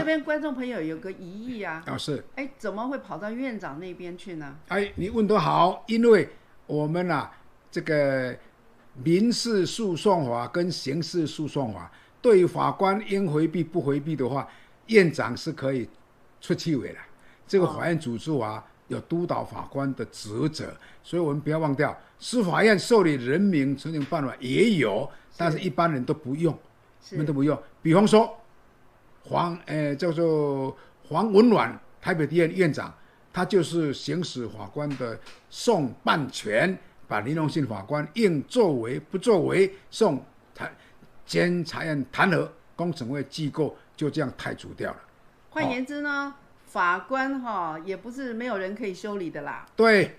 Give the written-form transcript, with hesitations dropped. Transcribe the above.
这边观众朋友有个疑义啊，是，怎么会跑到院长那边去呢？你问得好，因为我们这个民事诉讼法跟刑事诉讼法，对于法官应回避不回避的话，院长是可以出去委的。这个法院组织法有督导法官的职责，所以我们不要忘掉，司法院受理人民陈情办法也有，但是一般人都不用，我们都不用。比方说叫做黄文婉台北地院院长，他就是行使法官的送办权，把林荣信法官应作为不作为送监察院弹劾，工程会机构就这样汰除掉了。换言之呢，法官也不是没有人可以修理的啦。对。